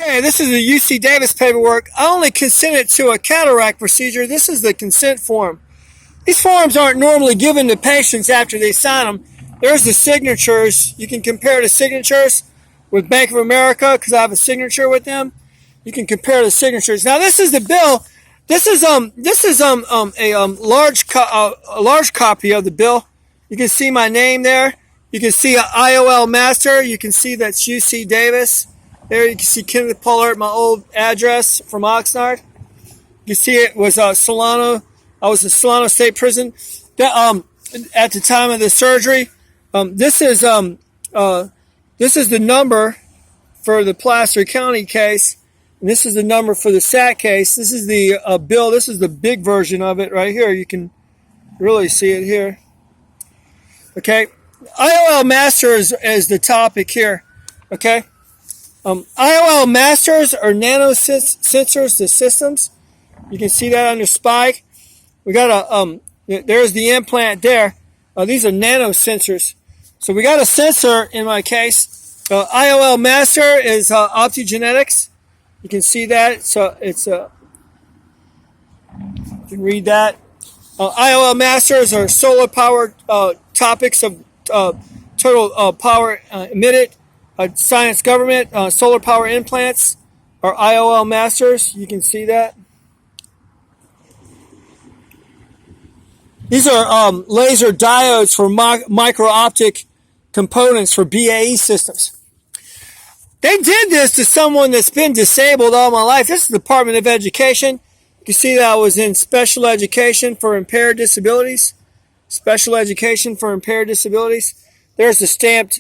Okay, this is a UC Davis paperwork. I only consented to a cataract procedure. This is the consent form. These forms aren't normally given to patients after they sign them. There's the signatures. You can compare the signatures with Bank of America because I have a signature with them. You can compare the signatures. Now this is the bill. This is a large copy of the bill. You can see my name there. You can see an IOL master. You can see that's UC Davis. There you can see Kenneth Pollard, my old address from Oxnard. You can see it was Solano. I was in Solano State Prison at the time of the surgery. This is the number for the Placer County case, and this is the number for the SAT case. This is the bill. This is the big version of it right here. You can really see it here. Okay, IOL Master is the topic here. Okay, IOL Masters are nano sensors, the systems. You can see that on your spike. We got there's the implant there. These are nano sensors. So we got a sensor in my case. IOL Master is optogenetics. You can see that. So it's you can read that. IOL Masters are solar powered topics of total power emitted. Science government solar power implants are IOL Masters. You can see that. These are laser diodes for micro-optic components for BAE systems. They did this to someone that's been disabled all my life. This is the Department of Education. You can see that I was in special education for impaired disabilities. Special education for impaired disabilities. There's the stamp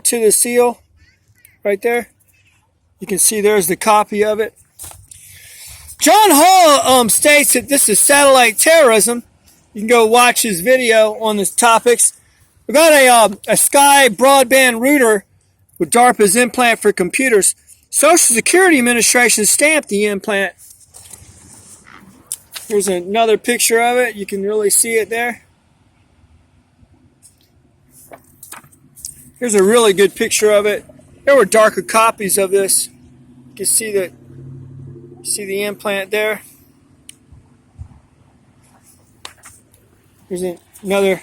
to the seal right there. You can see there's the copy of it. John Hall states that this is satellite terrorism. You can go watch his video on the topics. We got a Sky broadband router with DARPA's implant for computers. Social Security Administration stamped the implant. Here's another picture of it. You can really see it there. Here's a really good picture of it. There were darker copies of this. You can see the implant there. Here's another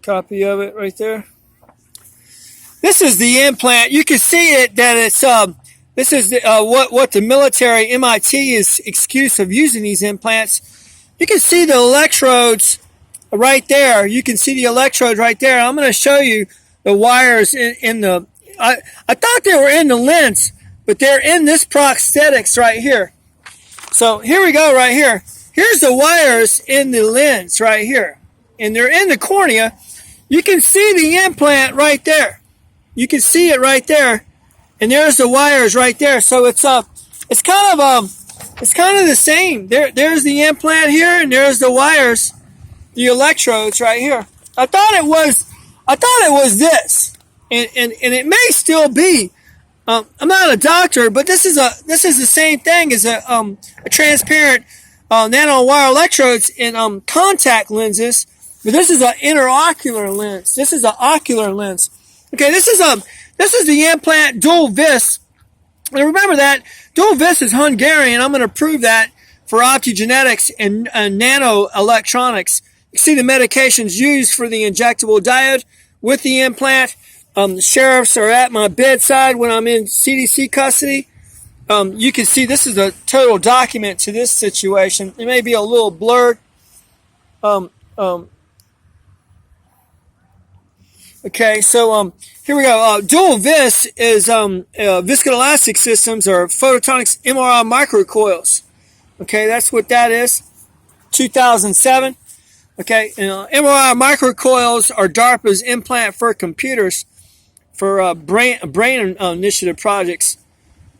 copy of it right there. This is the implant. You can see it that it's this is what the military MIT's excuse of using these implants. You can see the electrodes right there. You can see the electrodes right there. I'm going to show you the wires in the. I thought they were in the lens, but they're in this prosthetics right here. So here we go right here. Here's the wires in the lens right here, and they're in the cornea. You can see the implant right there. You can see it right there, and there's the wires right there. So it's kind of the same. There's the implant here, and there's the wires, the electrodes right here. I thought it was this, and it may still be. I'm not a doctor, but this is the same thing as a transparent nanowire electrodes in contact lenses. But this is an interocular lens. This is an ocular lens. Okay, this is the implant dual vis. And remember that dual vis is Hungarian. I'm going to prove that for optogenetics and nano electronics. You see the medications used for the injectable diode with the implant. The sheriffs are at my bedside when I'm in CDC custody. You can see this is a total document to this situation. It may be a little blurred. Okay, so here we go. Dual vis is viscoelastic systems or photonics MRI microcoils. Okay, that's what that is. 2007. Okay, and MRI microcoils are DARPA's implant for computers for brain initiative projects.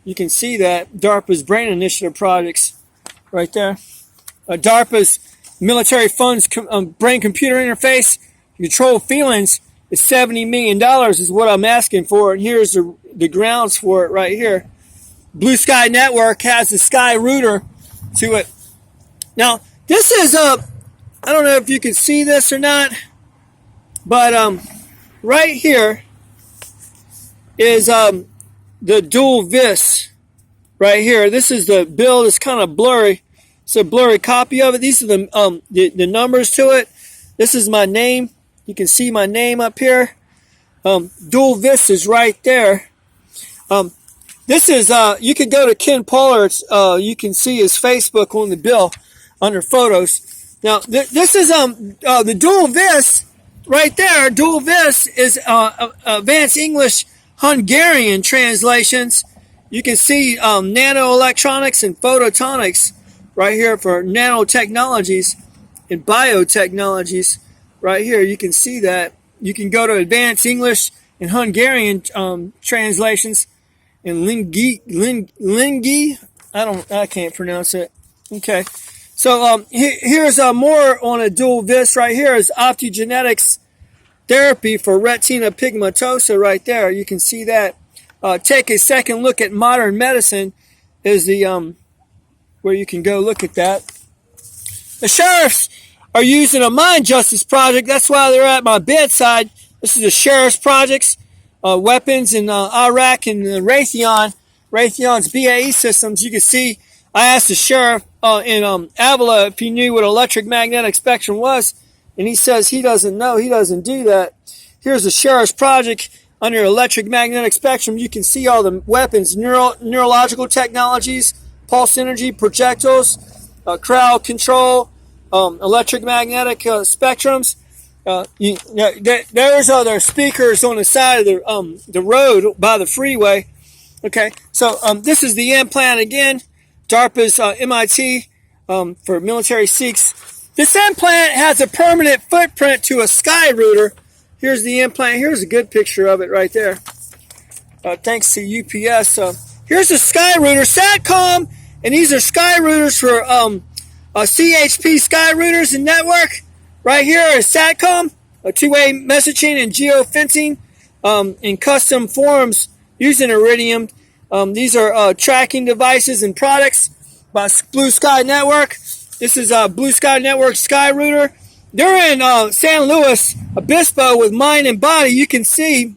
You can see that DARPA's brain initiative projects right there. DARPA's military funds brain computer interface to control feelings is $70 million is what I'm asking for, and here's the grounds for it right here. Blue Sky Network has the Sky router to it. Now this is I don't know if you can see this or not, but right here is the dual vis right here. This is the bill. It's kind of blurry. It's a blurry copy of it. These are the numbers to it. This is my name. You can see my name up here. Dual vis is right there. This is, you can go to Ken Pollard's, you can see his Facebook on the bill under photos. Now, this is, the dual vis right there. Dual vis is, Advanced English Hungarian translations. You can see, nanoelectronics and photonics right here for nanotechnologies and biotechnologies right here. You can see that. You can go to Advanced English and Hungarian, translations. And Lingi, I can't pronounce it. Okay, so here's more on a dual vis right here. Is optogenetics therapy for retina pigmentosa right there. You can see that. Take a second look at modern medicine is the where you can go look at that. The sheriffs are using a mine justice project. That's why they're at my bedside. This is the sheriff's projects. Weapons in Iraq and Raytheon's BAE systems. You can see I asked the sheriff in Avila if he knew what electromagnetic spectrum was, and he says he doesn't know. He doesn't do that. Here's the sheriff's project under electromagnetic spectrum. You can see all the weapons, neurological technologies, pulse energy, projectiles, crowd control, electromagnetic spectrums. There's other speakers on the side of the road by the freeway. Okay, so this is the implant again. DARPA's MIT for military Sikhs. This implant has a permanent footprint to a sky router. Here's the implant. Here's a good picture of it right there. Thanks to UPS. Here's the sky router, SATCOM, and these are sky routers for CHP sky routers and network. Right here is SATCOM, a two-way messaging and geofencing in custom forms using Iridium. These are tracking devices and products by Blue Sky Network. This is Blue Sky Network Sky Router. They're in San Luis Obispo with Mind and Body. You can see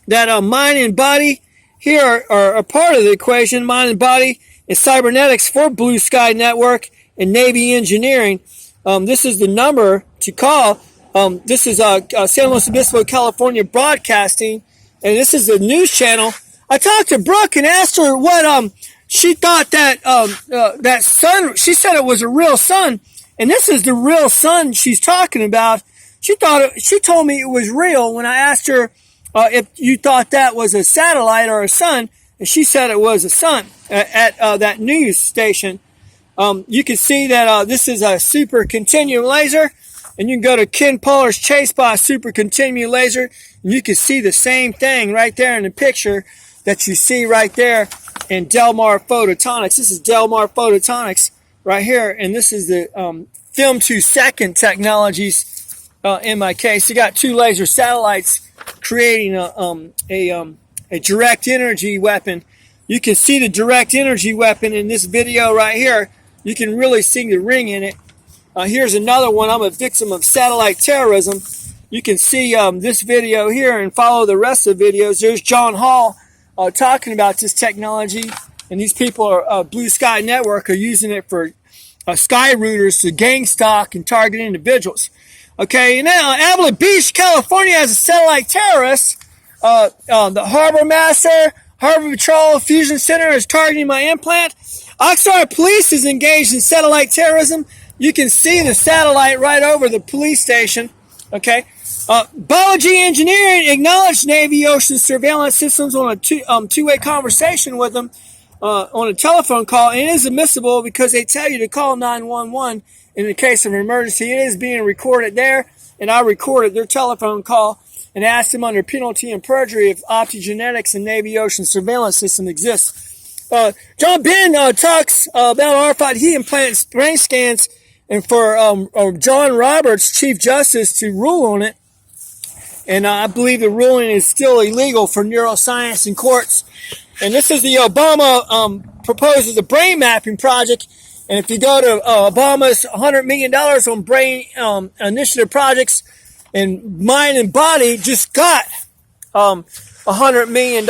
that Mind and Body here are a part of the equation. Mind and Body is cybernetics for Blue Sky Network and Navy Engineering. This is the number to call. This is San Luis Obispo, California Broadcasting, and this is the news channel. I talked to Brooke and asked her what she thought that that sun. She said it was a real sun, and this is the real sun she's talking about. She told me it was real when I asked her if you thought that was a satellite or a sun, and she said it was a sun at that news station. You can see that this is a super continuum laser, and you can go to Ken Pollard's Chase by super continuum laser, and you can see the same thing right there in the picture that you see right there in Delmar Photonics. This is Delmar Photonics right here, and this is the film 2-second technologies in my case. You got two laser satellites creating a direct energy weapon. You can see the direct energy weapon in this video right here. You can really see the ring in it. Here's another one. I'm a victim of satellite terrorism. You can see this video here and follow the rest of the videos. There's John Hall talking about this technology, and these people are Blue Sky Network are using it for sky routers to gang stalk and target individuals. Okay, and now Avila Beach, California has a satellite terrorist. The Harbor Master, Harbor Patrol Fusion Center is targeting my implant. Oxnard Police is engaged in satellite terrorism. You can see the satellite right over the police station. Okay. Biology Engineering acknowledged Navy Ocean surveillance systems on a two-way conversation with them on a telephone call. And it is admissible because they tell you to call 911 in the case of an emergency. It is being recorded there, and I recorded their telephone call and asked them under penalty and perjury if optogenetics and Navy Ocean surveillance system exists. John Ben talks about RFID implants, brain scans, and for John Roberts, Chief Justice, to rule on it. And I believe the ruling is still illegal for neuroscience in courts. And this is the Obama proposes a brain mapping project. And if you go to Obama's $100 million on brain initiative projects, and Mind and Body just got $100 million